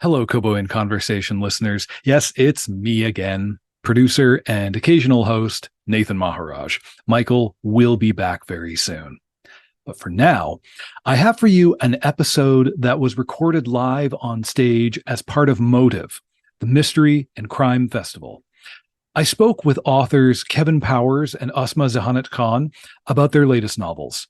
Hello, Kobo in Conversation listeners. Yes, it's me again, producer and occasional host, Nathan Maharaj. Michael will be back very soon. But for now, I have for you an episode that was recorded live on stage as part of Motive, the Mystery and Crime Festival. I spoke with authors Kevin Powers and Ausma Zehanat Khan about their latest novels.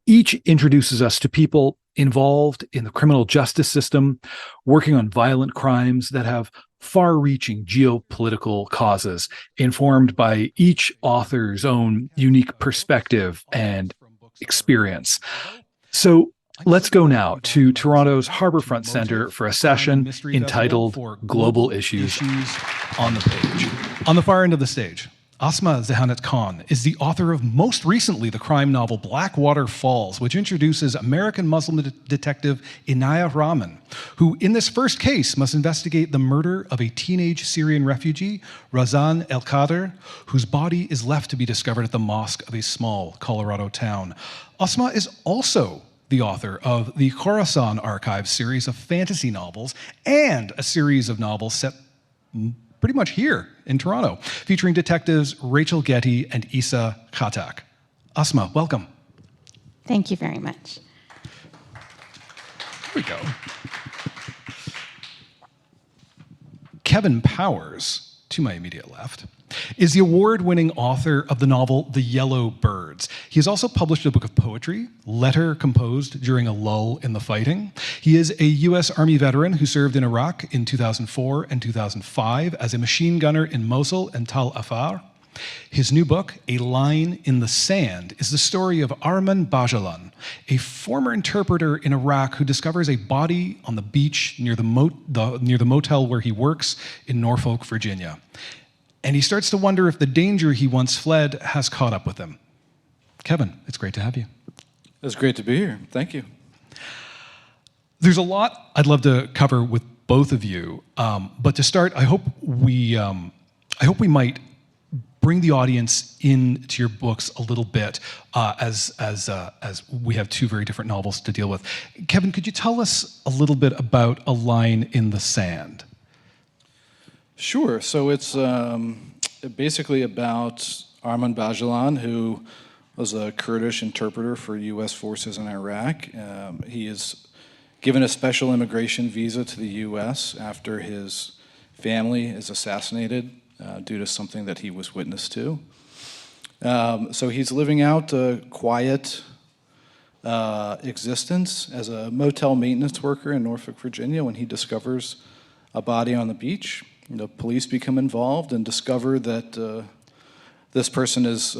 Each introduces us to people involved in the criminal justice system, working on violent crimes that have far reaching geopolitical causes, informed by each author's own unique perspective and experience. So let's go now to Toronto's Harbourfront Centre for a session entitled Global Issues on the Page. On the far end of the stage, Ausma Zehanat Khan is the author of most recently the crime novel Blackwater Falls, which introduces American Muslim detective Inaya Rahman, who in this first case must investigate the murder of a teenage Syrian refugee, Razan El-Kader, whose body is left to be discovered at the mosque of a small Colorado town. Ausma is also the author of the Khorasan Archives series of fantasy novels and a series of novels set pretty much here in Toronto, featuring detectives Rachel Getty and Issa Khatak. Ausma, welcome. Thank you very much. Here we go. Kevin Powers, to my immediate left, is the award-winning author of the novel The Yellow Birds. He has also published a book of poetry, Letter Composed During a Lull in the Fighting. He is a U.S. Army veteran who served in Iraq in 2004 and 2005 as a machine gunner in Mosul and Tal Afar. His new book, A Line in the Sand, is the story of Arman Bajalan, a former interpreter in Iraq who discovers a body on the beach near the motel where he works in Norfolk, Virginia. And he starts to wonder if the danger he once fled has caught up with him. Kevin, it's great to have you. It's great to be here. Thank you. There's a lot I'd love to cover with both of you, but to start, I hope we might bring the audience into your books a little bit, as we have two very different novels to deal with. Kevin, could you tell us a little bit about A Line in the Sand? Sure. So it's basically about Arman Bajalan, who was a Kurdish interpreter for U.S. forces in Iraq. He is given a special immigration visa to the U.S. after his family is assassinated due to something that he was witness to. So he's living out a quiet existence as a motel maintenance worker in Norfolk, Virginia, when he discovers a body on the beach. The police become involved and discover that this person is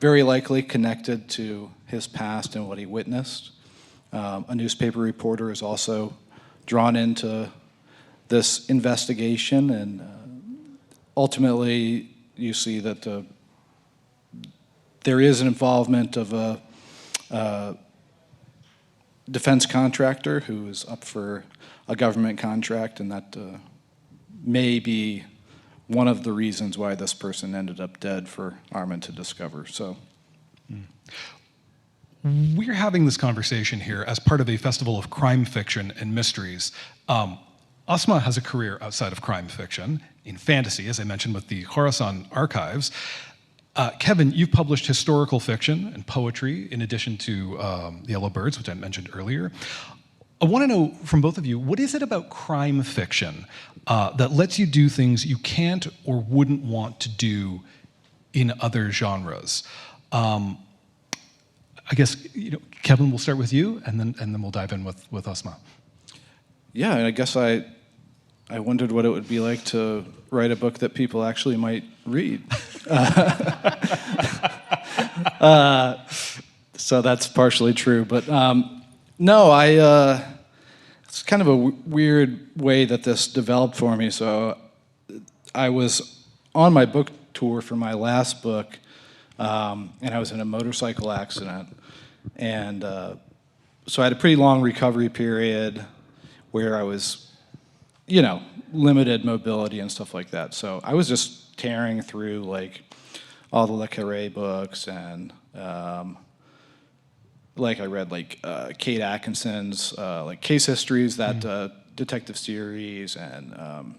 very likely connected to his past and what he witnessed. A newspaper reporter is also drawn into this investigation, and ultimately you see that there is an involvement of a defense contractor who is up for a government contract, and that may be one of the reasons why this person ended up dead for Arman to discover. So, we're having this conversation here as part of a festival of crime fiction and mysteries. Ausma has a career outside of crime fiction, in fantasy, as I mentioned, with the Khorasan Archives. Kevin, you've published historical fiction and poetry in addition to The Yellow Birds, which I mentioned earlier. I want to know from both of you, what is it about crime fiction that lets you do things you can't or wouldn't want to do in other genres? I guess, Kevin, we'll start with you, and then we'll dive in with Ausma. Yeah, and I guess I wondered what it would be like to write a book that people actually might read. So that's partially true, but no, it's kind of a weird way that this developed for me. So I was on my book tour for my last book, and I was in a motorcycle accident. And so I had a pretty long recovery period where I was, limited mobility and stuff like that. So I was just tearing through like all the Le Carré books, and I read like Kate Atkinson's like case histories that detective series and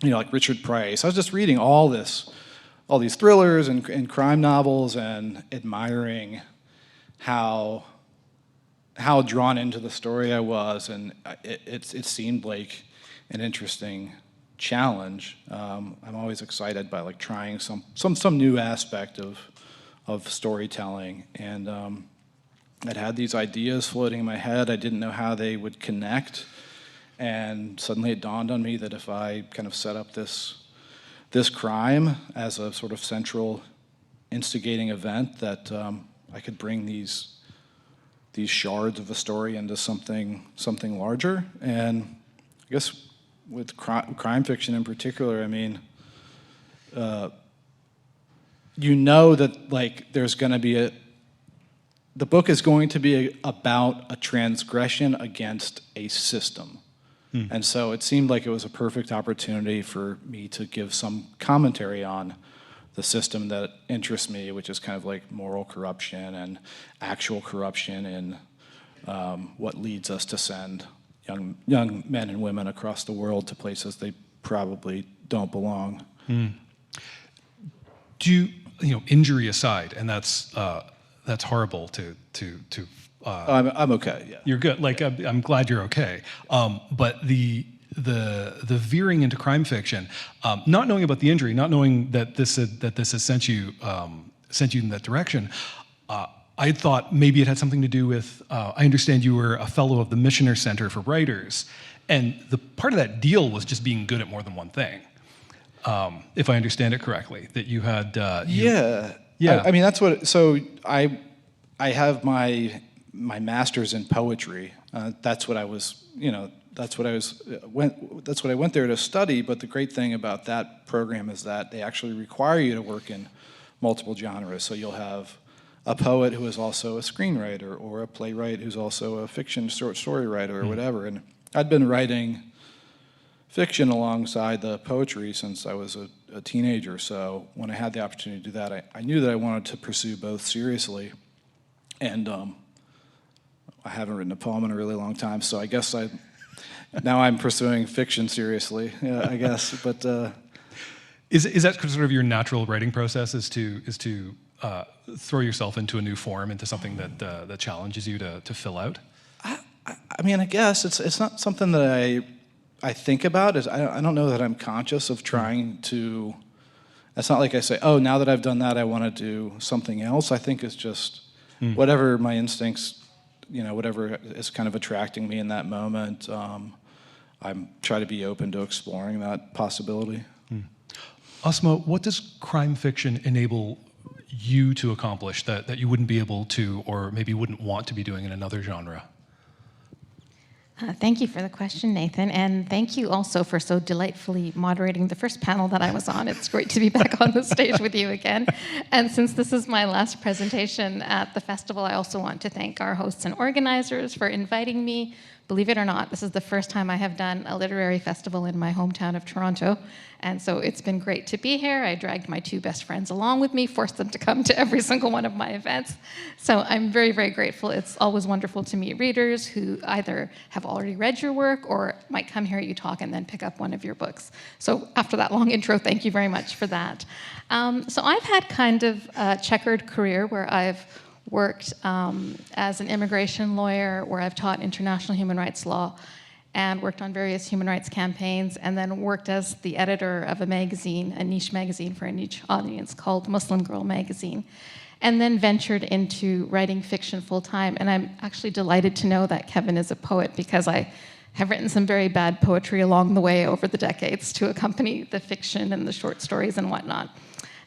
like Richard Price. I was just reading all these thrillers and crime novels and admiring how drawn into the story I was, and it seemed like an interesting challenge. I'm always excited by like trying some new aspect of storytelling, and I'd had these ideas floating in my head. I didn't know how they would connect, and suddenly it dawned on me that if I kind of set up this crime as a sort of central instigating event, that I could bring these shards of a story into something larger. And I guess with crime fiction in particular, I mean, that like there's going to be the book is going to be about a transgression against a system. And so it seemed like it was a perfect opportunity for me to give some commentary on the system that interests me, which is kind of like moral corruption and actual corruption in what leads us to send young men and women across the world to places they probably don't belong. Do injury aside, and that's horrible to I'm okay. Yeah, you're good. Like I'm glad you're okay. But the veering into crime fiction, not knowing about the injury, not knowing that this has sent you in that direction, I thought maybe it had something to do with. I understand you were a fellow of the Missioner Center for Writers, and the part of that deal was just being good at more than one thing. If I understand it correctly, that you had. Yeah. I mean, that's what. So I have my master's in poetry. That's what I was. That's what I went there to study. But the great thing about that program is that they actually require you to work in multiple genres. So you'll have a poet who is also a screenwriter, or a playwright who's also a fiction short story writer, or whatever. And I'd been writing fiction alongside the poetry since I was a teenager. So when I had the opportunity to do that, I knew that I wanted to pursue both seriously. And I haven't written a poem in a really long time, so I guess now I'm pursuing fiction seriously. Yeah, I guess. But is that sort of your natural writing process? Is to throw yourself into a new form, into something that challenges you to fill out? I mean, I guess it's not something that I think about. I don't know that I'm conscious of trying to. It's not like I say, oh, now that I've done that, I want to do something else. I think it's just whatever my instincts, whatever is kind of attracting me in that moment. I'm try to be open to exploring that possibility. Ausma, what does crime fiction enable you to accomplish that you wouldn't be able to, or maybe wouldn't want to be doing in another genre? Thank you for the question, Nathan, and thank you also for so delightfully moderating the first panel that I was on. It's great to be back on the stage with you again. And since this is my last presentation at the festival, I also want to thank our hosts and organizers for inviting me. Believe it or not, this is the first time I have done a literary festival in my hometown of Toronto, and so it's been great to be here. I dragged my two best friends along with me, forced them to come to every single one of my events. So I'm very, very grateful. It's always wonderful to meet readers who either have already read your work or might come hear you talk and then pick up one of your books. So after that long intro, thank you very much for that. So I've had kind of a checkered career where I've worked as an immigration lawyer, where I've taught international human rights law and worked on various human rights campaigns, and then worked as the editor of a magazine, a niche magazine for a niche audience called Muslim Girl Magazine, and then ventured into writing fiction full-time. And I'm actually delighted to know that Kevin is a poet, because I have written some very bad poetry along the way over the decades to accompany the fiction and the short stories and whatnot.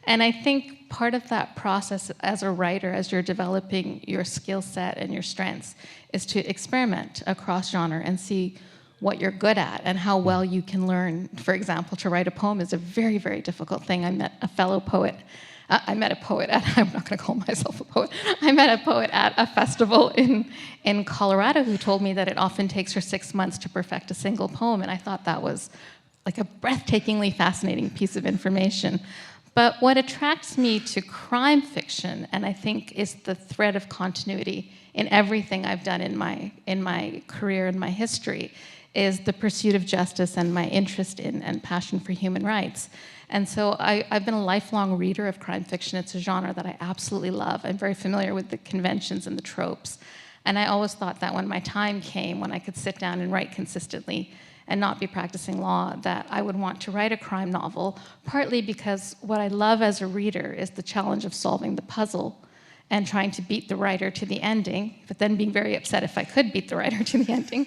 And I think part of that process as a writer, as you're developing your skill set and your strengths, is to experiment across genre and see what you're good at and how well you can learn. For example, to write a poem is a very, very difficult thing. I met a fellow poet. I'm not going to call myself a poet. I met a poet at a festival in Colorado who told me that it often takes her 6 months to perfect a single poem, and I thought that was like a breathtakingly fascinating piece of information. But what attracts me to crime fiction, and I think is the thread of continuity in everything I've done in my career and my history, is the pursuit of justice and my interest in and passion for human rights. And so I've been a lifelong reader of crime fiction. It's a genre that I absolutely love. I'm very familiar with the conventions and the tropes. And I always thought that when my time came, when I could sit down and write consistently and not be practicing law, that I would want to write a crime novel, partly because what I love as a reader is the challenge of solving the puzzle and trying to beat the writer to the ending, but then being very upset if I could beat the writer to the ending.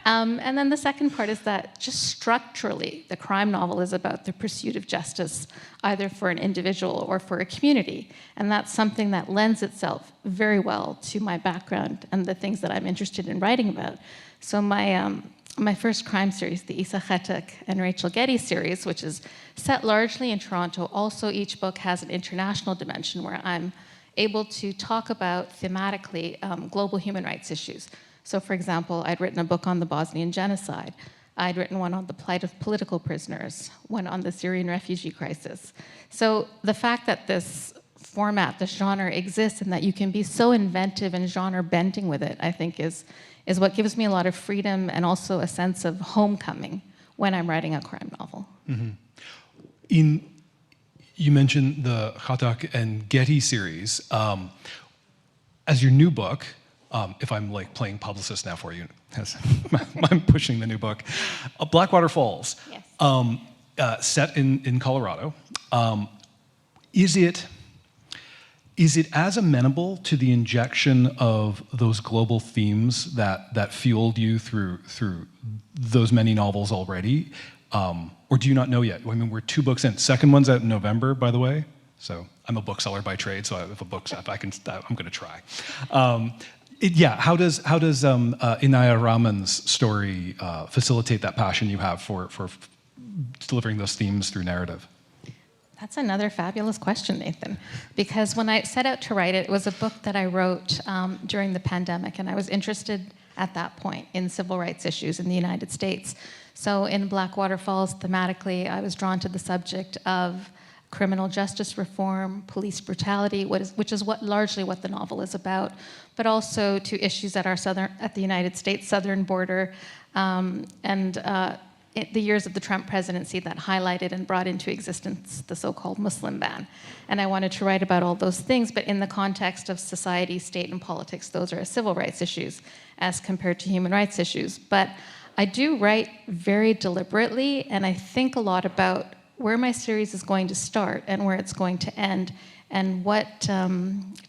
And then the second part is that just structurally, the crime novel is about the pursuit of justice, either for an individual or for a community. And that's something that lends itself very well to my background and the things that I'm interested in writing about. So my first crime series, the Zehanat and Rachel Getty series, which is set largely in Toronto, also each book has an international dimension where I'm able to talk about thematically global human rights issues. So for example, I'd written a book on the Bosnian genocide. I'd written one on the plight of political prisoners, one on the Syrian refugee crisis. So the fact that this format, this genre exists, and that you can be so inventive and genre bending with it, I think is what gives me a lot of freedom and also a sense of homecoming when I'm writing a crime novel. Mm-hmm. You mentioned the Khatak and Getty series. As your new book, if I'm like playing publicist now for you, I'm pushing the new book, Blackwater Falls, yes. Set in Colorado. Is it as amenable to the injection of those global themes that fueled you through those many novels already? Or do you not know yet? I mean, we're 2 books in. Second one's out in November, by the way. So I'm a bookseller by trade, so if a book's up, I'm going to try. How does Inaya Raman's story facilitate that passion you have for delivering those themes through narrative? That's another fabulous question, Nathan. Because when I set out to write it, it was a book that I wrote during the pandemic, and I was interested at that point in civil rights issues in the United States. So in Blackwater Falls, thematically, I was drawn to the subject of criminal justice reform, police brutality, which is largely what the novel is about, but also to issues at the United States southern border, the years of the Trump presidency that highlighted and brought into existence the so-called Muslim ban. And I wanted to write about all those things, but in the context of society, state, and politics, those are civil rights issues as compared to human rights issues. But I do write very deliberately, and I think a lot about where my series is going to start and where it's going to end, and what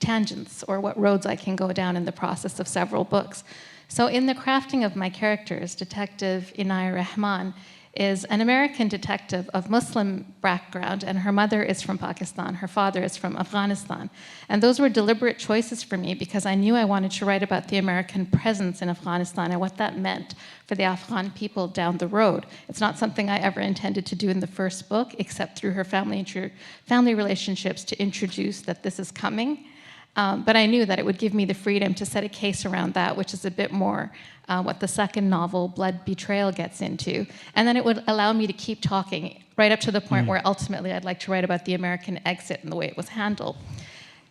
tangents or what roads I can go down in the process of several books. So in the crafting of my characters, Detective Inaya Rahman is an American detective of Muslim background, and her mother is from Pakistan, her father is from Afghanistan. And those were deliberate choices for me because I knew I wanted to write about the American presence in Afghanistan and what that meant for the Afghan people down the road. It's not something I ever intended to do in the first book, except through her family relationships to introduce that this is coming. But I knew that it would give me the freedom to set a case around that, which is a bit more what the second novel, Blood Betrayal, gets into. And then it would allow me to keep talking right up to the point where ultimately I'd like to write about the American exit and the way it was handled.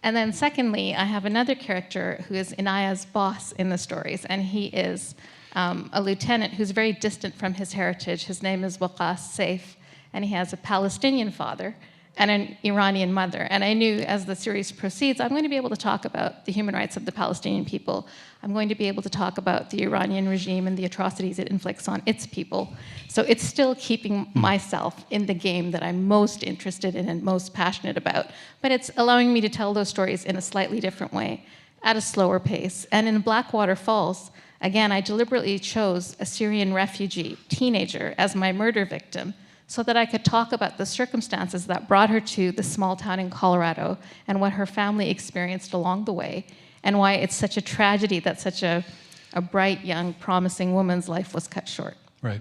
And then secondly, I have another character who is Inaya's boss in the stories, and he is a lieutenant who's very distant from his heritage. His name is Waqas Saif, and he has a Palestinian father and an Iranian mother. And I knew as the series proceeds, I'm going to be able to talk about the human rights of the Palestinian people. I'm going to be able to talk about the Iranian regime and the atrocities it inflicts on its people. So it's still keeping myself in the game that I'm most interested in and most passionate about. But it's allowing me to tell those stories in a slightly different way, at a slower pace. And in Blackwater Falls, again, I deliberately chose a Syrian refugee teenager as my murder victim, so that I could talk about the circumstances that brought her to the small town in Colorado and what her family experienced along the way, and why it's such a tragedy that such a bright, young, promising woman's life was cut short. Right.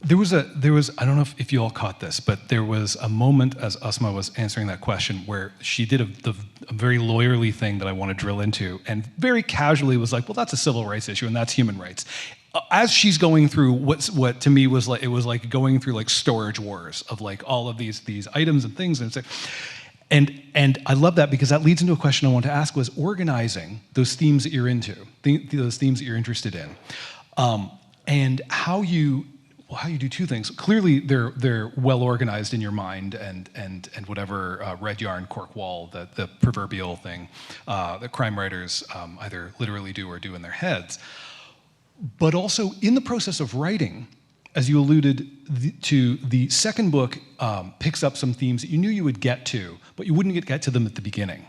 There was, I don't know if you all caught this, but there was a moment as Ausma was answering that question where she did a very lawyerly thing that I want to drill into, and very casually was like, well, that's a civil rights issue and that's human rights. As she's going through what to me was like, it was like going through like storage wars of like all of these items and things, and I love that because that leads into a question I want to ask: was organizing those themes that you're into, those themes that you're interested in, and how you do two things. Clearly, they're well organized in your mind, and whatever red yarn, cork wall, the proverbial thing that crime writers either literally do or do in their heads. But also in the process of writing, as you alluded to, the second book picks up some themes that you knew you would get to, but you wouldn't get to them at the beginning.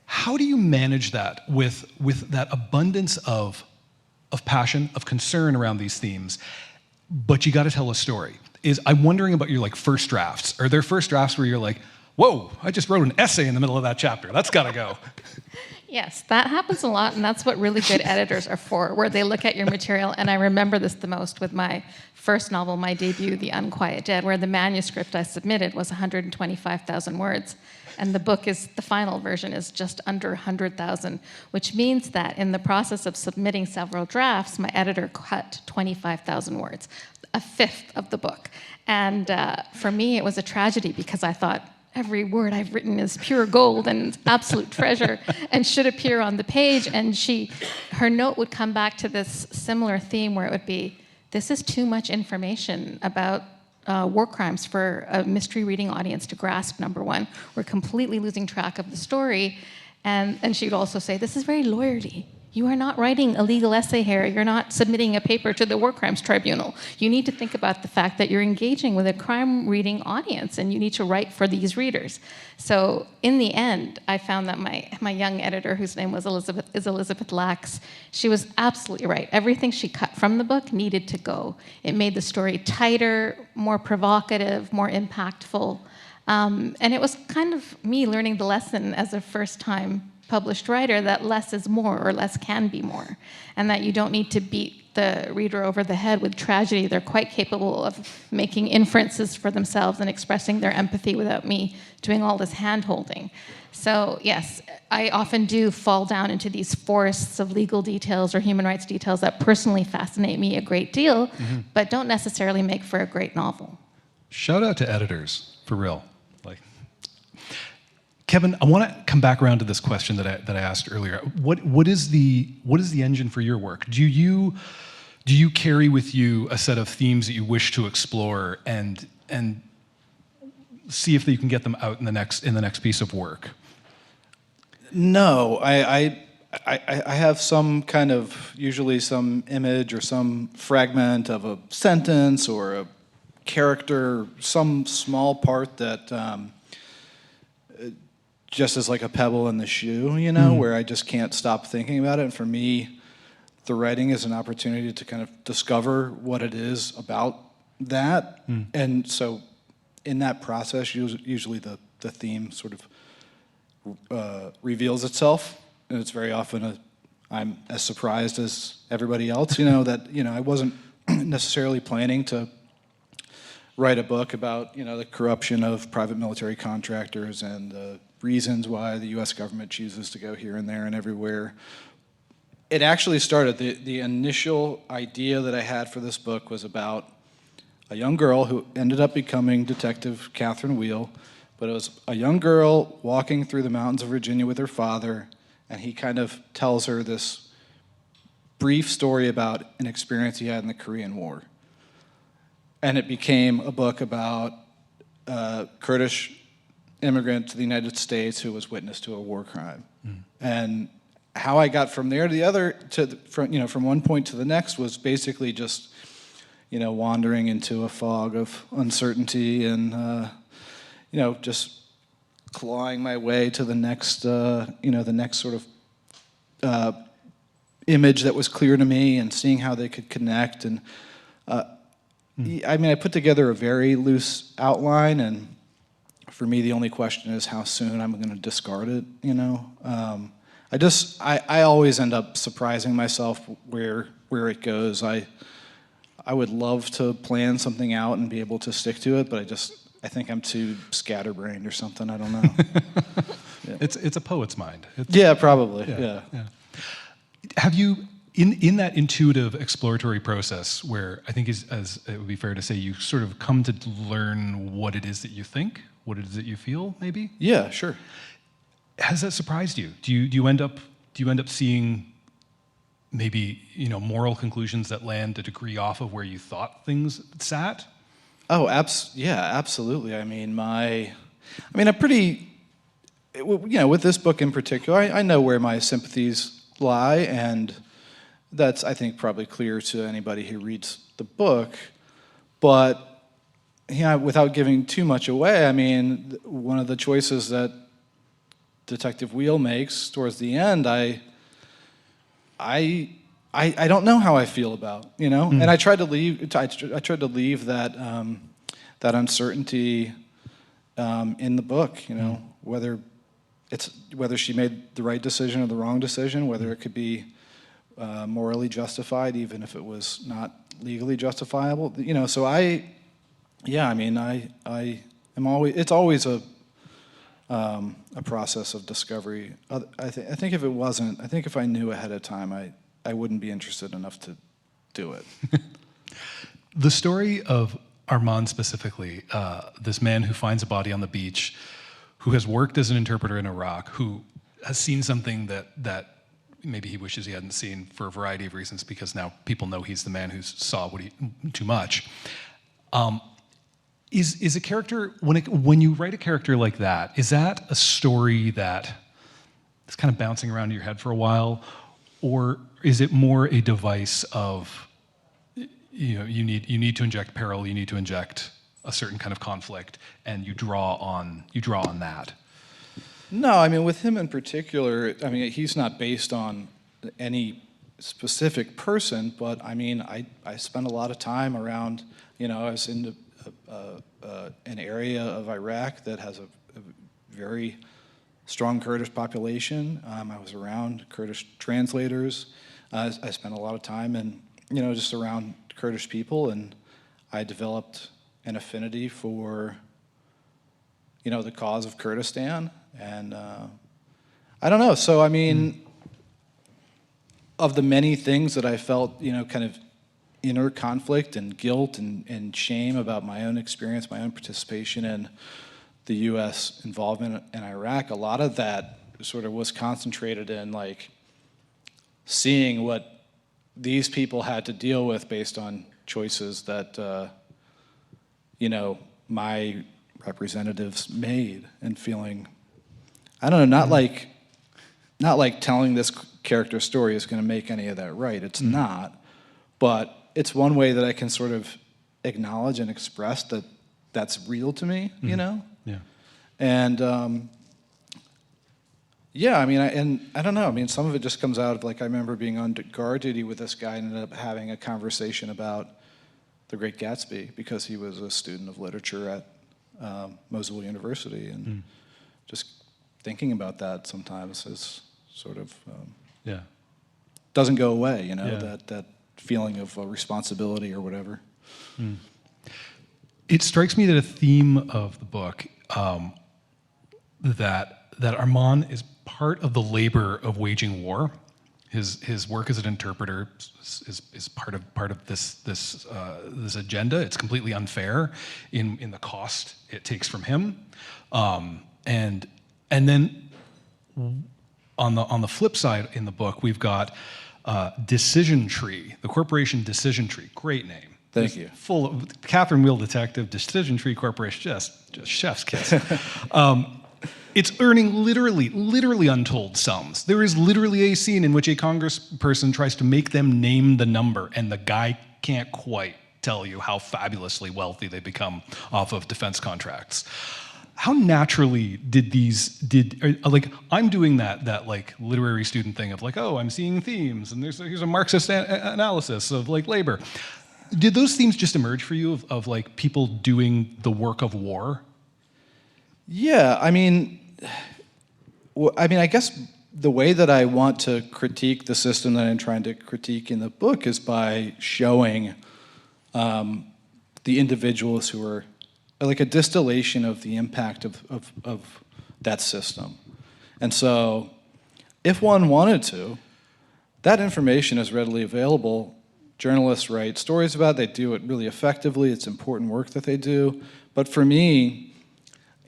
How do you manage that with that abundance of passion, of concern around these themes, but you got to tell a story? I'm wondering about your first drafts. Are there first drafts where you're like, whoa, I just wrote an essay in the middle of that chapter. That's got to go. Yes, that happens a lot, and that's what really good editors are for, where they look at your material. And I remember this the most with my first novel, my debut, The Unquiet Dead, where the manuscript I submitted was 125,000 words. And the final version is just under 100,000, which means that in the process of submitting several drafts, my editor cut 25,000 words, a fifth of the book. And for me, it was a tragedy because I thought, every word I've written is pure gold and absolute treasure and should appear on the page. And her note would come back to this similar theme where it would be, this is too much information about war crimes for a mystery reading audience to grasp, number one. We're completely losing track of the story. And she'd also say, this is very lawyery. You are not writing a legal essay here. You're not submitting a paper to the War Crimes Tribunal. You need to think about the fact that you're engaging with a crime reading audience, and you need to write for these readers. So in the end, I found that my young editor, whose name was Elizabeth Lax, she was absolutely right. Everything she cut from the book needed to go. It made the story tighter, more provocative, more impactful. And it was kind of me learning the lesson as a first-time published writer that less is more, or less can be more, and that you don't need to beat the reader over the head with tragedy. They're quite capable of making inferences for themselves and expressing their empathy without me doing all this hand-holding. So yes, I often do fall down into these forests of legal details or human rights details that personally fascinate me a great deal, but don't necessarily make for a great novel. Shout out to editors, for real. Kevin, I want to come back around to this question that I asked earlier. What is the engine for your work? Do you carry with you a set of themes that you wish to explore and see if you can get them out in the next piece of work? No, I have some kind of, usually some image or some fragment of a sentence or a character, some small part that just as like a pebble in the shoe, where I just can't stop thinking about it. And for me, the writing is an opportunity to kind of discover what it is about that. And so in that process, usually the theme sort of reveals itself. And it's very often I'm as surprised as everybody else, that, I wasn't necessarily planning to write a book about, the corruption of private military contractors and the reasons why the U.S. government chooses to go here and there and everywhere. It actually started, the initial idea that I had for this book was about a young girl who ended up becoming Detective Catherine Wheel, but it was a young girl walking through the mountains of Virginia with her father, and he kind of tells her this brief story about an experience he had in the Korean War. And it became a book about Kurdish immigrant to the United States who was witness to a war crime. And how I got from there to the other, from one point to the next was basically just, wandering into a fog of uncertainty and, just clawing my way to the next, the next sort of image that was clear to me and seeing how they could connect. And I put together a very loose outline, and for me, the only question is how soon I'm going to discard it, I always end up surprising myself where it goes. I would love to plan something out and be able to stick to it, but I think I'm too scatterbrained or something. I don't know. Yeah. It's a poet's mind. Probably. Yeah. Have you, in that intuitive exploratory process where I think as it would be fair to say you sort of come to learn what it is that you think, what it is that you feel, maybe? Yeah, sure. Has that surprised you? Do you end up seeing maybe, moral conclusions that land a degree off of where you thought things sat? Oh, yeah, absolutely. I mean, I'm pretty, with this book in particular, I know where my sympathies lie, and that's, I think, probably clear to anybody who reads the book. But, without giving too much away, I mean, one of the choices that Detective Wheel makes towards the end, I don't know how I feel about, and I tried to leave that that uncertainty in the book, whether she made the right decision or the wrong decision, whether it could be morally justified, even if it was not legally justifiable, So I am always, it's always a process of discovery. I think if it wasn't, I think if I knew ahead of time, I wouldn't be interested enough to do it. The story of Armand specifically, this man who finds a body on the beach, who has worked as an interpreter in Iraq, who has seen something that maybe he wishes he hadn't seen for a variety of reasons, because now people know he's the man who saw too much. Is a character, when you write a character like that, is that a story that is kind of bouncing around in your head for a while, or is it more a device of, you need to inject peril, you need to inject a certain kind of conflict, and you draw on that? No, I mean, with him in particular, I mean, he's not based on any specific person, but I mean, I spent a lot of time around, I was in an area of Iraq that has a very strong Kurdish population. I was around Kurdish translators. I spent a lot of time in, just around Kurdish people, and I developed an affinity for, the cause of Kurdistan. And I don't know. So, I mean, of the many things that I felt, kind of inner conflict and guilt and shame about my own experience, my own participation in the U.S. involvement in Iraq, a lot of that sort of was concentrated in, like, seeing what these people had to deal with based on choices that, my representatives made, and feeling, I don't know, not like telling this character story is going to make any of that right. It's not. But it's one way that I can sort of acknowledge and express that that's real to me, Yeah. And I mean, I don't know. I mean, some of it just comes out of, like, I remember being on guard duty with this guy and ended up having a conversation about The Great Gatsby because he was a student of literature at Mosul University, and just thinking about that sometimes is sort of doesn't go away, that feeling of responsibility or whatever. It strikes me that a theme of the book, that Armand is part of the labor of waging war. His work as an interpreter is part of this agenda. It's completely unfair in the cost it takes from him, and then on the flip side in the book we've got Decision Tree, the corporation Decision Tree. Great name. Thank you. Full of Catherine Wheel Detective, Decision Tree Corporation, just chef's kiss. It's earning literally untold sums. There is literally a scene in which a congressperson tries to make them name the number, and the guy can't quite tell you how fabulously wealthy they become off of defense contracts. How naturally like, I'm doing that like literary student thing of, like, oh, I'm seeing themes, and here's a Marxist analysis of, like, labor. Did those themes just emerge for you of like people doing the work of war? Yeah, I mean, I guess the way that I want to critique the system that I'm trying to critique in the book is by showing the individuals who are like a distillation of the impact of that system. And so if one wanted to, that information is readily available. Journalists write stories about it. They do it really effectively. It's important work that they do. But for me,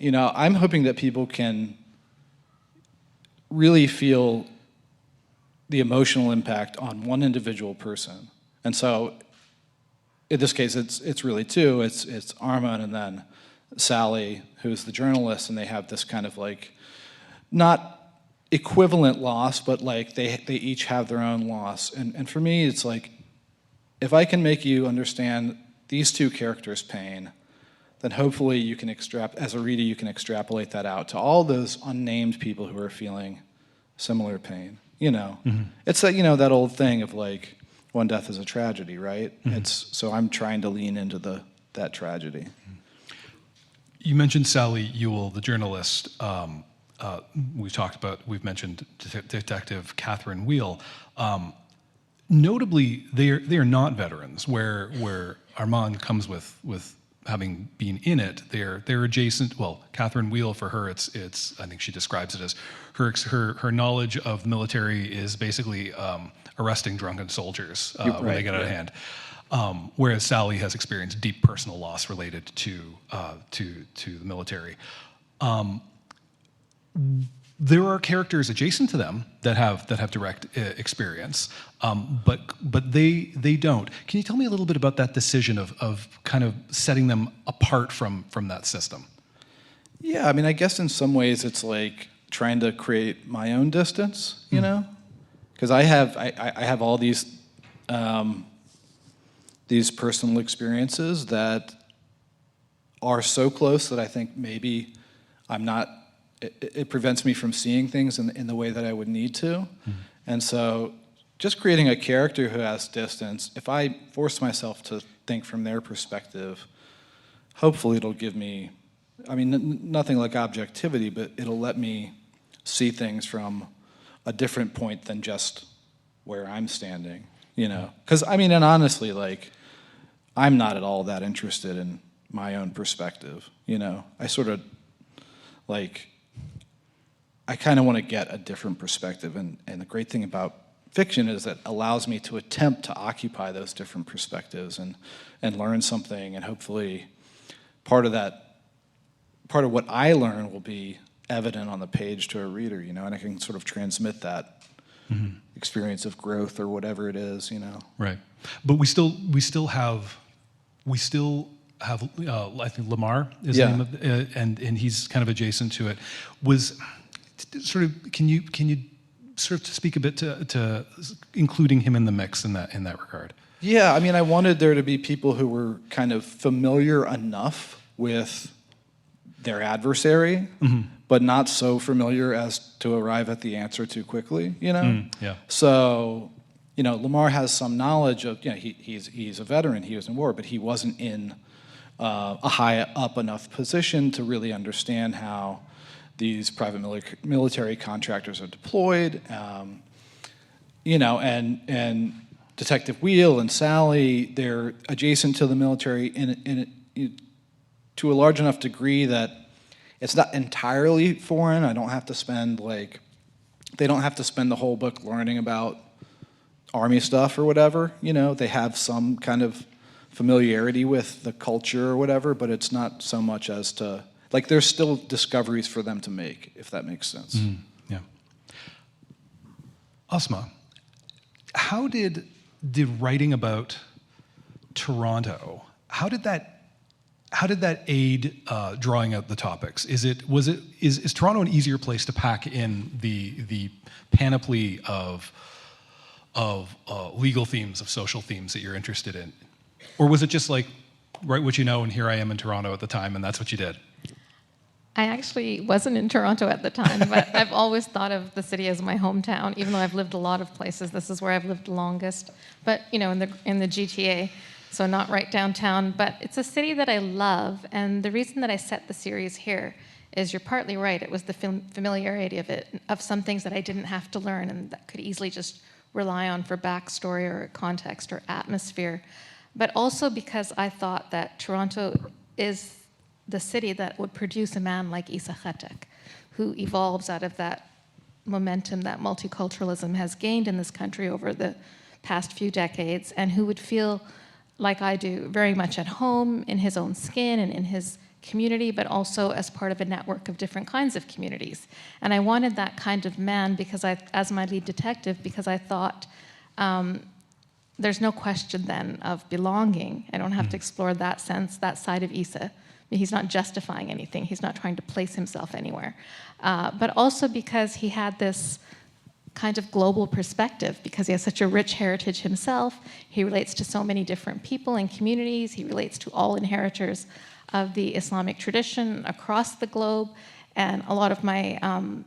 I'm hoping that people can really feel the emotional impact on one individual person. And so in this case, it's really two. It's Arma and then Sally, who's the journalist, and they have this kind of like, not equivalent loss, but like they each have their own loss. And for me, it's like, if I can make you understand these two characters' pain, then hopefully you can as a reader, you can extrapolate that out to all those unnamed people who are feeling similar pain. It's that, that old thing of like, one death is a tragedy, right? So I'm trying to lean into that tragedy. You mentioned Sally Ewell, the journalist. We've mentioned Detective Catherine Wheel. Notably, they are not veterans. Where Armand comes with having been in it, they're adjacent. Well, Catherine Wheel, for her, it's I think she describes it as her knowledge of military is basically arresting drunken soldiers when they get out of hand. Whereas Sally has experienced deep personal loss related to the military. There are characters adjacent to them that have direct experience, but they don't. Can you tell me a little bit about that decision of kind of setting them apart from that system? Yeah, I mean, I guess in some ways it's like trying to create my own distance, because I have all these personal experiences that are so close that I think maybe I'm not. It prevents me from seeing things in the way that I would need to. And so just creating a character who has distance, if I force myself to think from their perspective, hopefully it'll give me, I mean, nothing like objectivity, but it'll let me see things from a different point than just where I'm standing, Because, I mean, and honestly, like, I'm not at all that interested in my own perspective, I sort of, like, I kind of want to get a different perspective, and the great thing about fiction is that it allows me to attempt to occupy those different perspectives and learn something, and hopefully part of what I learn will be evident on the page to a reader, and I can sort of transmit that experience of growth or whatever it is, Right, but we still have I think Lamar is the name of, and he's kind of adjacent to it. Sort of, can you sort of speak a bit to including him in the mix in that regard? Yeah, I mean, I wanted there to be people who were kind of familiar enough with their adversary, but not so familiar as to arrive at the answer too quickly, Yeah. So, Lamar has some knowledge of, he's a veteran, he was in war, but he wasn't in a high up enough position to really understand how these private military contractors are deployed, and Detective Wheel and Sally, they're adjacent to the military to a large enough degree that it's not entirely foreign. They don't have to spend the whole book learning about Army stuff or whatever, they have some kind of familiarity with the culture or whatever, but it's not so much as to, like, there's still discoveries for them to make, if that makes sense. Yeah. Ausma, how did writing about Toronto, how did that aid drawing out the topics? Is Toronto an easier place to pack in the panoply of legal themes, of social themes that you're interested in? Or was it just like, write what you know, and here I am in Toronto at the time, and that's what you did? I actually wasn't in Toronto at the time, but I've always thought of the city as my hometown, even though I've lived a lot of places. This is where I've lived the longest, but in the GTA, so not right downtown. But it's a city that I love, and the reason that I set the series here is you're partly right. It was the familiarity of it, of some things that I didn't have to learn and that could easily just rely on for backstory or context or atmosphere, but also because I thought that Toronto is the city that would produce a man like Zehanat, who evolves out of that momentum that multiculturalism has gained in this country over the past few decades, and who would feel, like I do, very much at home in his own skin and in his community, but also as part of a network of different kinds of communities. And I wanted that kind of man because as my lead detective, because I thought there's no question then of belonging. I don't have to explore that sense, that side of Issa. He's not justifying anything. He's not trying to place himself anywhere. But also because he had this kind of global perspective, because he has such a rich heritage himself. He relates to so many different people and communities. He relates to all inheritors of the Islamic tradition across the globe. And a lot of my,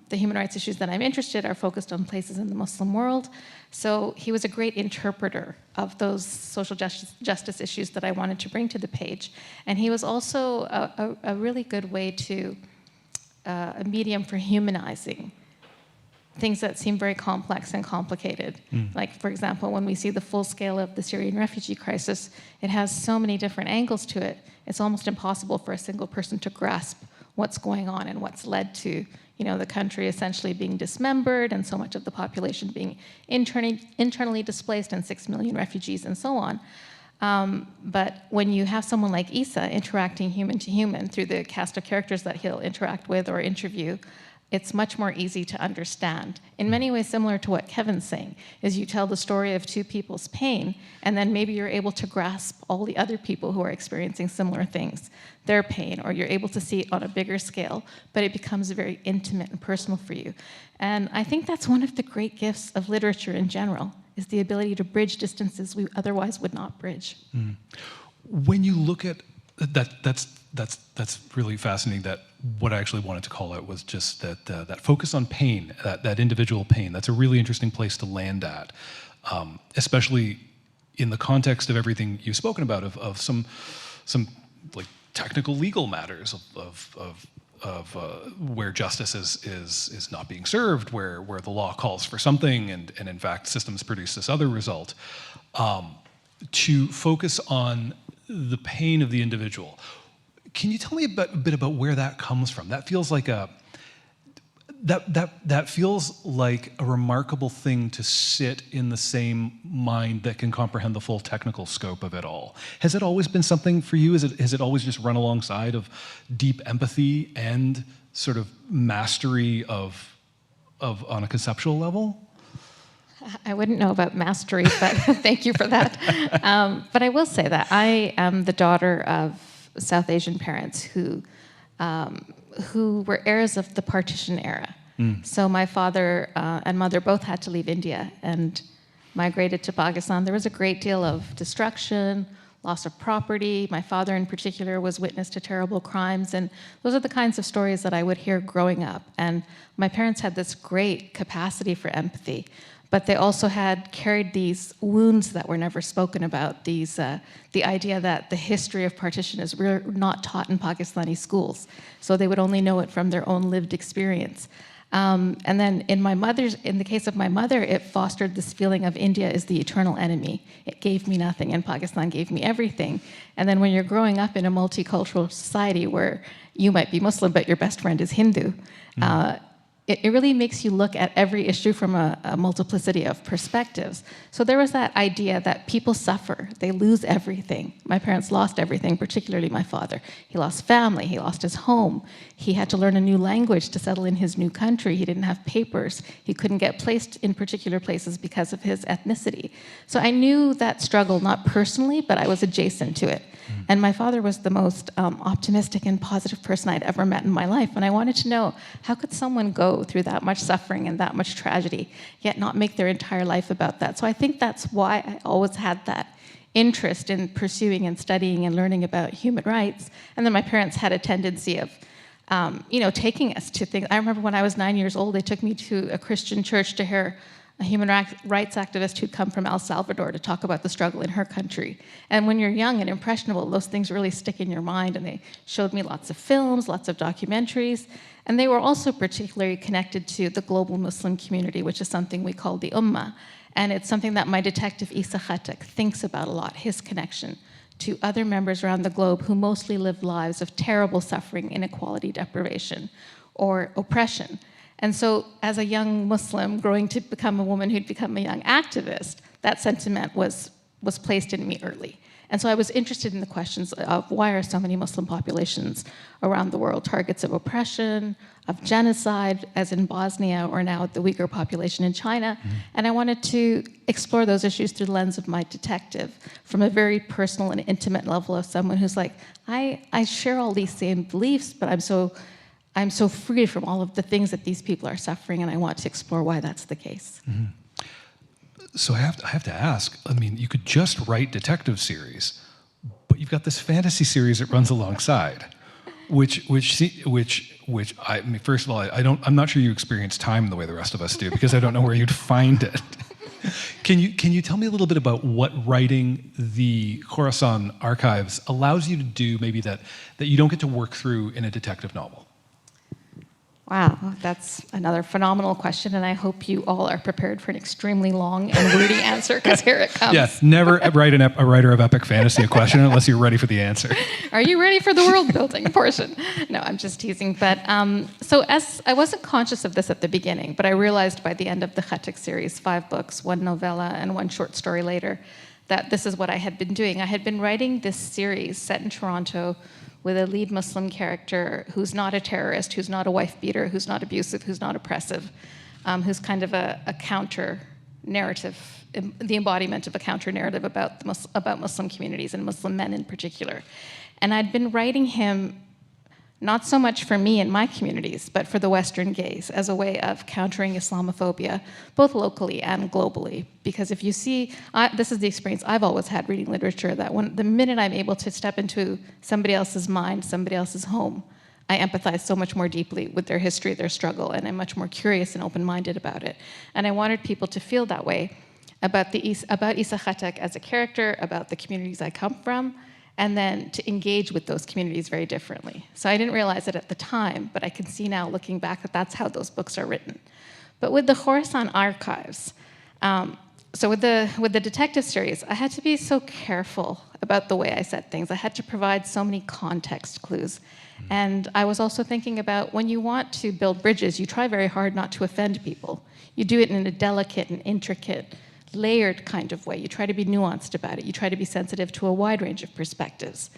the human rights issues that I'm interested in are focused on places in the Muslim world. So he was a great interpreter of those social justice issues that I wanted to bring to the page. And he was also a really good way to, a medium for humanizing things that seem very complex and complicated. Like, for example, when we see the full scale of the Syrian refugee crisis, it has so many different angles to it. It's almost impossible for a single person to grasp what's going on and what's led to, the country essentially being dismembered and so much of the population being internally displaced and 6 million refugees and so on. But when you have someone like Issa interacting human to human through the cast of characters that he'll interact with or interview, it's much more easy to understand. In many ways similar to what Kevin's saying, is you tell the story of two people's pain, and then maybe you're able to grasp all the other people who are experiencing similar things, their pain, or you're able to see it on a bigger scale, but it becomes very intimate and personal for you. And I think that's one of the great gifts of literature in general, is the ability to bridge distances we otherwise would not bridge. When you look at that's really fascinating. That what I actually wanted to call out was just that focus on pain, that individual pain. That's a really interesting place to land at, especially in the context of everything you've spoken about of some like technical legal matters of where justice is not being served, where the law calls for something and in fact systems produce this other result. To focus on the pain of the individual. Can you tell me a bit about where that comes from? That feels like that feels like a remarkable thing to sit in the same mind that can comprehend the full technical scope of it all. Has it always been something for you? Has it always just run alongside of deep empathy and sort of mastery of on a conceptual level? I wouldn't know about mastery, but thank you for that. But I will say that I am the daughter of South Asian parents who were heirs of the partition era. So my father and mother both had to leave India and migrated to Pakistan. There was a great deal of destruction, loss of property. My father in particular was witness to terrible crimes, and those are the kinds of stories that I would hear growing up. And my parents had this great capacity for empathy, but they also had carried these wounds that were never spoken about, the idea that the history of partition is not taught in Pakistani schools, so they would only know it from their own lived experience. And then in the case of my mother, it fostered this feeling of India is the eternal enemy. It gave me nothing, and Pakistan gave me everything. And then when you're growing up in a multicultural society where you might be Muslim, but your best friend is Hindu, it really makes you look at every issue from a multiplicity of perspectives. So there was that idea that people suffer, they lose everything. My parents lost everything, particularly my father. He lost family, he lost his home. He had to learn a new language to settle in his new country. He didn't have papers. He couldn't get placed in particular places because of his ethnicity. So I knew that struggle, not personally, but I was adjacent to it. And my father was the most optimistic and positive person I'd ever met in my life. And I wanted to know, how could someone go through that much suffering and that much tragedy, yet not make their entire life about that? So I think that's why I always had that interest in pursuing and studying and learning about human rights. And then my parents had a tendency of, taking us to things. I remember when I was 9 years old, they took me to a Christian church to hear a human rights activist who'd come from El Salvador to talk about the struggle in her country. And when you're young and impressionable, those things really stick in your mind, and they showed me lots of films, lots of documentaries, and they were also particularly connected to the global Muslim community, which is something we call the Ummah. And it's something that my detective Issa Khatak thinks about a lot, his connection to other members around the globe who mostly live lives of terrible suffering, inequality, deprivation, or oppression. And so as a young Muslim growing to become a woman who'd become a young activist, that sentiment was placed in me early. And so I was interested in the questions of why are so many Muslim populations around the world targets of oppression, of genocide, as in Bosnia, or now the Uyghur population in China. And I wanted to explore those issues through the lens of my detective, from a very personal and intimate level of someone who's like, I share all these same beliefs, but I'm so free from all of the things that these people are suffering, and I want to explore why that's the case. So I have to ask, I mean, you could just write detective series, but you've got this fantasy series that runs alongside, which I mean, first of all, I'm not sure you experience time the way the rest of us do, because I don't know where you'd find it. Can you tell me a little bit about what writing the Khorasan archives allows you to do, maybe that you don't get to work through in a detective novel? Wow, that's another phenomenal question, and I hope you all are prepared for an extremely long and wordy answer, because here it comes. Yes, never write a writer of epic fantasy a question unless you're ready for the answer. Are you ready for the world building portion? No, I'm just teasing. But so as I wasn't conscious of this at the beginning, but I realized by the end of the Khatik series, 5 books, 1 novella, and 1 short story later, that this is what I had been doing. I had been writing this series set in Toronto with a lead Muslim character who's not a terrorist, who's not a wife beater, who's not abusive, who's not oppressive, who's kind of a counter narrative, the embodiment of a counter narrative about Muslim communities and Muslim men in particular. And I'd been writing him not so much for me and my communities, but for the Western gaze, as a way of countering Islamophobia, both locally and globally. Because if you see, this is the experience I've always had reading literature, that the minute I'm able to step into somebody else's mind, somebody else's home, I empathize so much more deeply with their history, their struggle, and I'm much more curious and open-minded about it. And I wanted people to feel that way about Isa Khatak as a character, about the communities I come from, and then to engage with those communities very differently. So I didn't realize it at the time, but I can see now, looking back, that that's how those books are written. But with the Khorasan archives, so with the detective series, I had to be so careful about the way I said things. I had to provide so many context clues. And I was also thinking about, when you want to build bridges, you try very hard not to offend people. You do it in a delicate and intricate, layered kind of way. You try to be nuanced about it. You try to be sensitive to a wide range of perspectives.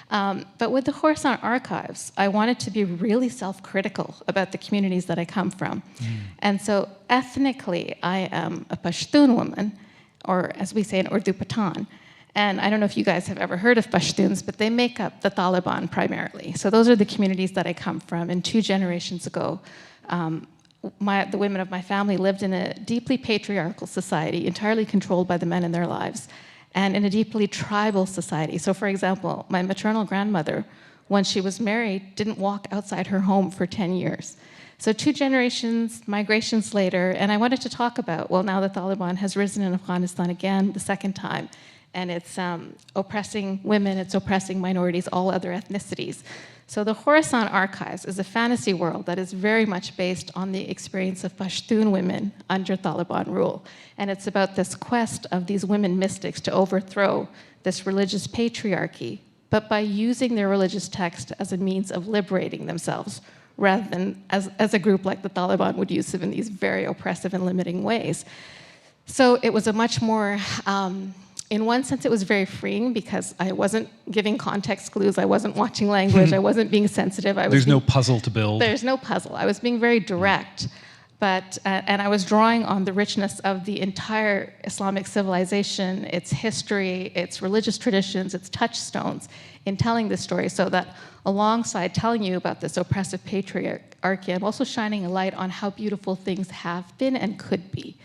But with the Khorasan archives, I wanted to be really self-critical about the communities that I come from. And so ethnically, I am a Pashtun woman, or as we say in Urdu, Pathan. And I don't know if you guys have ever heard of Pashtuns, but they make up the Taliban primarily. So those are the communities that I come from. And 2 generations ago, the women of my family lived in a deeply patriarchal society, entirely controlled by the men in their lives, and in a deeply tribal society. So for example, my maternal grandmother, when she was married, didn't walk outside her home for 10 years. So 2 generations, migrations later, and I wanted to talk about, well, now the Taliban has risen in Afghanistan again, the 2nd time, and it's oppressing women, it's oppressing minorities, all other ethnicities. So the Khorasan archives is a fantasy world that is very much based on the experience of Pashtun women under Taliban rule. And it's about this quest of these women mystics to overthrow this religious patriarchy, but by using their religious text as a means of liberating themselves, rather than as a group like the Taliban would use it in these very oppressive and limiting ways. So it was a much more, in one sense, it was very freeing, because I wasn't giving context clues, I wasn't watching language, I wasn't being sensitive. There's no puzzle to build. There's no puzzle. I was being very direct, but and I was drawing on the richness of the entire Islamic civilization, its history, its religious traditions, its touchstones, in telling this story, so that alongside telling you about this oppressive patriarchy, I'm also shining a light on how beautiful things have been and could be.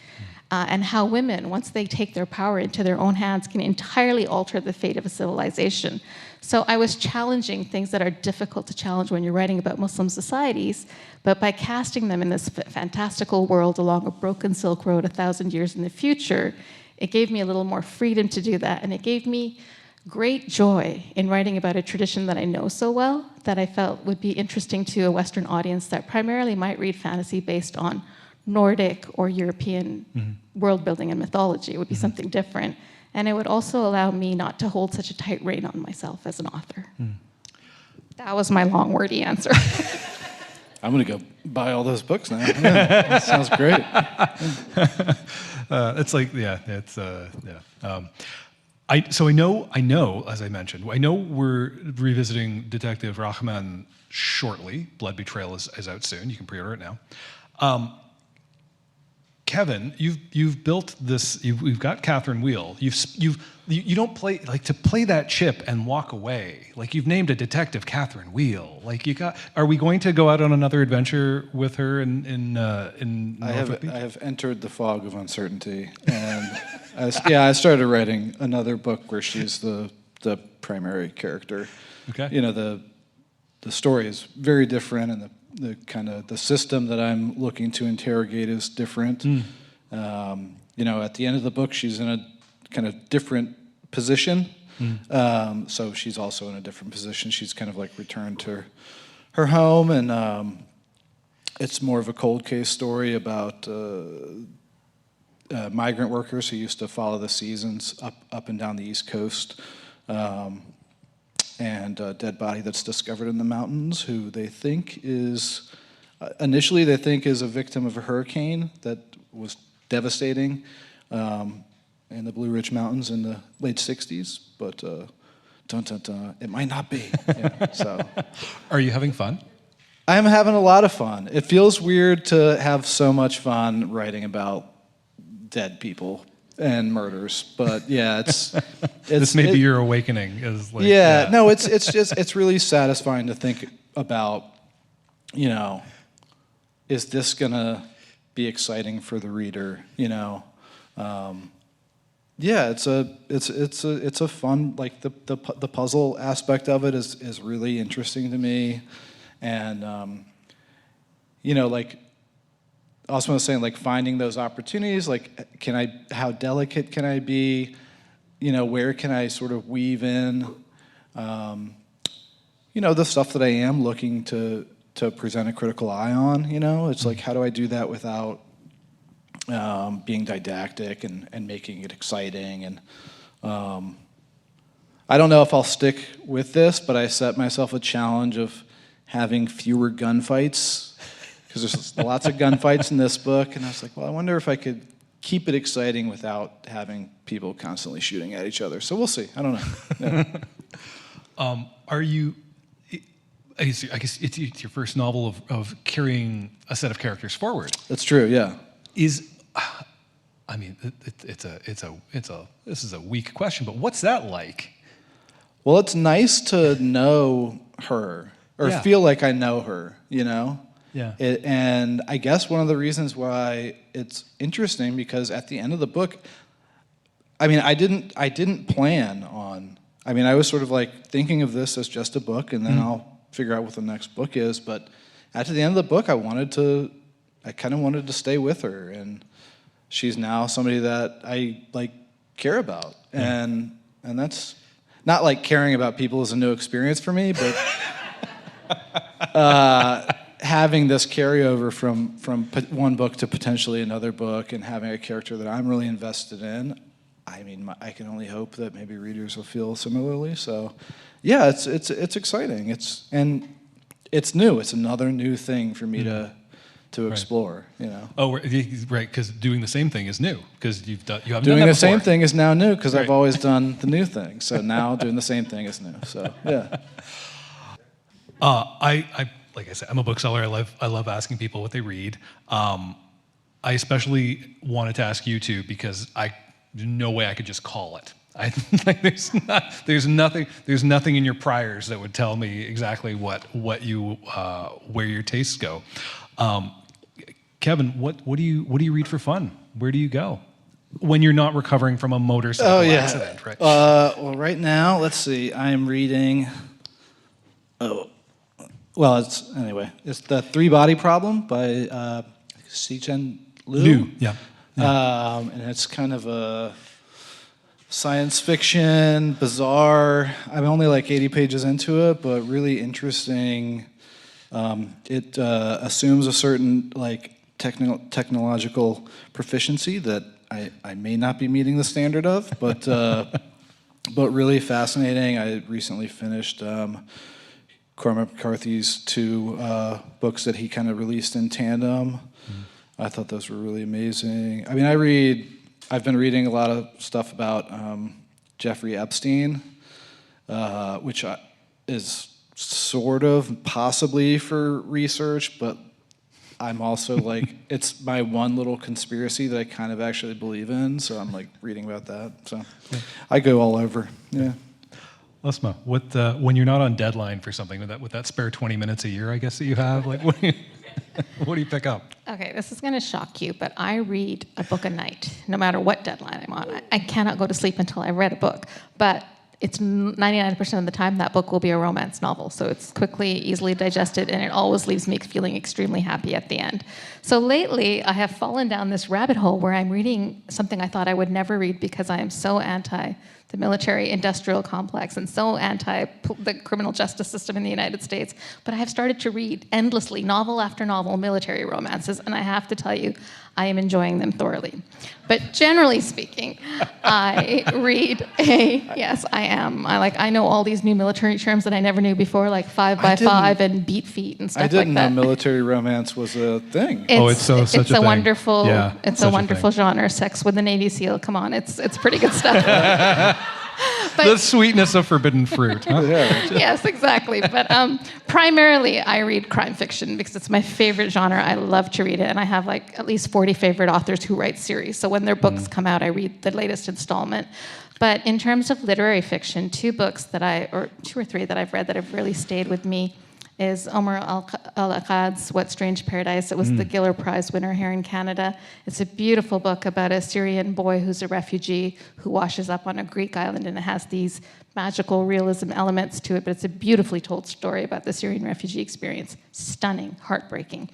And how women, once they take their power into their own hands, can entirely alter the fate of a civilization. So I was challenging things that are difficult to challenge when you're writing about Muslim societies, but by casting them in this fantastical world along a broken Silk Road 1,000 years in the future, it gave me a little more freedom to do that, and it gave me great joy in writing about a tradition that I know so well, that I felt would be interesting to a Western audience that primarily might read fantasy based on Nordic or European world building and mythology. It would be something different. And it would also allow me not to hold such a tight rein on myself as an author. That was my long, wordy answer. I'm going to go buy all those books now. Yeah, that sounds great. It's like, yeah, it's, yeah. I know, as I mentioned, I know we're revisiting Detective Rahman shortly. Blood Betrayal is out soon. You can pre-order it now. Kevin, you've built this. You've got Catherine Wheel. You don't play to play that chip and walk away. Like you've named a detective Catherine Wheel. Like you got. Are we going to go out on another adventure with her in Norfolk Beach? I have entered the fog of uncertainty, and I started writing another book where she's the primary character. Okay. You know, the story is very different, and the kind of the system that I'm looking to interrogate is different. You know, at the end of the book, she's in a kind of different position. So she's also in a different position. She's kind of like returned to her home, and it's more of a cold case story about migrant workers who used to follow the seasons up and down the East Coast. And a dead body that's discovered in the mountains who they think is, initially they think is a victim of a hurricane that was devastating in the Blue Ridge Mountains in the late 60s, but dun, dun, dun, it might not be. Yeah, so. Are you having fun? I'm having a lot of fun. It feels weird to have so much fun writing about dead people and murders, but yeah, it's this may be your awakening. Is like, no, it's really satisfying to think about. You know, is this gonna be exciting for the reader? You know, yeah, it's a fun, like the puzzle aspect of it is really interesting to me, and you know, like Ausma was saying, like finding those opportunities, like how delicate can I be? You know, where can I sort of weave in, you know, the stuff that I am looking to present a critical eye on, you know? It's like, how do I do that without being didactic and making it exciting? And I don't know if I'll stick with this, but I set myself a challenge of having fewer gunfights, because there's lots of gunfights in this book, and I was like, well, I wonder if I could keep it exciting without having people constantly shooting at each other. So we'll see. I don't know. Yeah. Are you? I guess it's your first novel of carrying a set of characters forward. That's true. Yeah. I mean, this is a weak question, but what's that like? Well, it's nice to know her or feel like I know her. You know. Yeah. And I guess one of the reasons why it's interesting, because at the end of the book, I mean, I didn't plan on. I mean, I was sort of like thinking of this as just a book, and then I'll figure out what the next book is. But at the end of the book, I kind of wanted to stay with her, and she's now somebody that I like care about, and that's not like caring about people is a new experience for me, but having this carryover from one book to potentially another book, and having a character that I'm really invested in, I mean, I can only hope that maybe readers will feel similarly. So, yeah, it's exciting. It's new. It's another new thing for me to explore. You know. Oh, right, because doing the same thing is new, because you haven't done doing that the before. same thing is now new, because I've always done the new thing. So now doing the same thing is new. So yeah. I like I said, I'm a bookseller. I love asking people what they read. I especially wanted to ask you two because there's no way I could just call it. There's nothing in your priors that would tell me exactly what you where your tastes go. Kevin, what do you read for fun? Where do you go when you're not recovering from a motorcycle accident? Right. Well, right now, let's see. I am reading. Well, it's the Three Body Problem by Si-Chen Liu. Yeah. And it's kind of a science fiction, bizarre. I'm only like 80 pages into it, but really interesting. It assumes a certain like technological proficiency that I may not be meeting the standard of, but really fascinating. I recently finished Cormac McCarthy's two books that he kind of released in tandem. I thought those were really amazing. I mean, I've been reading a lot of stuff about Jeffrey Epstein, which is sort of possibly for research, but I'm also like, it's my one little conspiracy that I kind of actually believe in, so I'm like reading about that. So I go all over. Yeah. Ausma, when you're not on deadline for something, with that spare 20 minutes a year, I guess, that you have, like, what do you pick up? Okay, this is going to shock you, but I read a book a night, no matter what deadline I'm on. I cannot go to sleep until I've read a book, but it's 99% of the time that book will be a romance novel. So it's quickly, easily digested, and it always leaves me feeling extremely happy at the end. So lately, I have fallen down this rabbit hole where I'm reading something I thought I would never read because I am so anti the military-industrial complex and so anti the criminal justice system in the United States. But I have started to read endlessly, novel after novel, military romances, and I have to tell you, I am enjoying them thoroughly. But generally speaking, I read yes, I am. I know all these new military terms that I never knew before, like 5x5 and beat feet and stuff like that. I didn't know military romance was a thing. It's such a thing. Wonderful, yeah, it's a wonderful genre. Sex with a Navy SEAL, come on, it's pretty good stuff. But, the sweetness of forbidden fruit. Huh? Yes, exactly. But primarily, I read crime fiction because it's my favorite genre. I love to read it, and I have like at least 40 favorite authors who write series. So when their books come out, I read the latest installment. But in terms of literary fiction, two or three that I've read that have really stayed with me is Omar al-Akkad's What Strange Paradise. It was the Giller Prize winner here in Canada. It's a beautiful book about a Syrian boy who's a refugee who washes up on a Greek island, and it has these magical realism elements to it, but it's a beautifully told story about the Syrian refugee experience. Stunning, heartbreaking.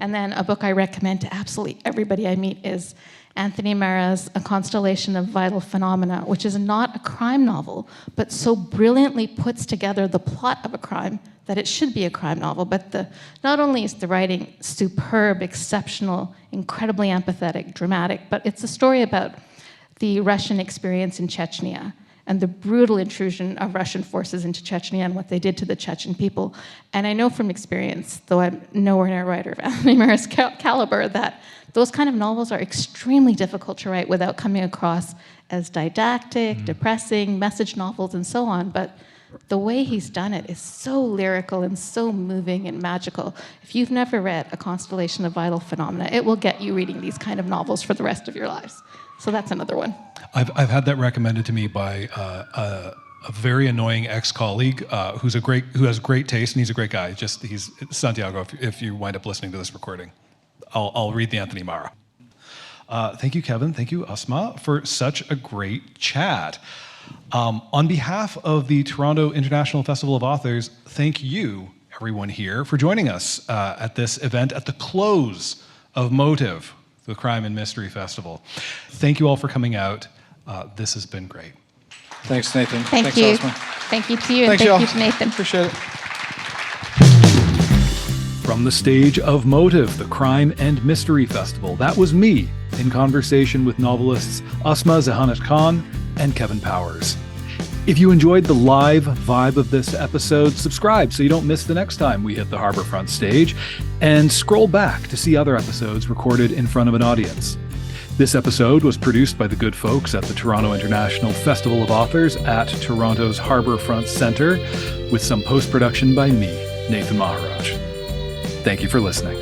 And then a book I recommend to absolutely everybody I meet is Anthony Marra's A Constellation of Vital Phenomena, which is not a crime novel, but so brilliantly puts together the plot of a crime that it should be a crime novel. But not only is the writing superb, exceptional, incredibly empathetic, dramatic, but it's a story about the Russian experience in Chechnya and the brutal intrusion of Russian forces into Chechnya and what they did to the Chechen people. And I know from experience, though I'm nowhere near a writer of Anthony Marra's caliber, that those kind of novels are extremely difficult to write without coming across as didactic, depressing, message novels, and so on. But the way he's done it is so lyrical and so moving and magical. If you've never read A Constellation of Vital Phenomena, it will get you reading these kind of novels for the rest of your lives. So that's another one. I've had that recommended to me by a very annoying ex-colleague who has great taste, and he's a great guy. He's Santiago. If you wind up listening to this recording, I'll read the Anthony Marra. Thank you, Kevin. Thank you, Ausma, for such a great chat. On behalf of the Toronto International Festival of Authors, thank you, everyone here, for joining us at this event at the close of Motive, the Crime and Mystery Festival. Thank you all for coming out. This has been great. Thanks, Nathan. Thanks, you. Ausma. Thank you to you, and Thanks, thank you y'all. to Nathan. Appreciate it. From the stage of Motive, the Crime and Mystery Festival, that was me in conversation with novelists Ausma Zehanat Khan and Kevin Powers. If you enjoyed the live vibe of this episode, subscribe so you don't miss the next time we hit the Harborfront stage, and scroll back to see other episodes recorded in front of an audience. This episode was produced by the good folks at the Toronto International Festival of Authors at Toronto's Harborfront Centre, with some post-production by me, Nathan Maharaj. Thank you for listening.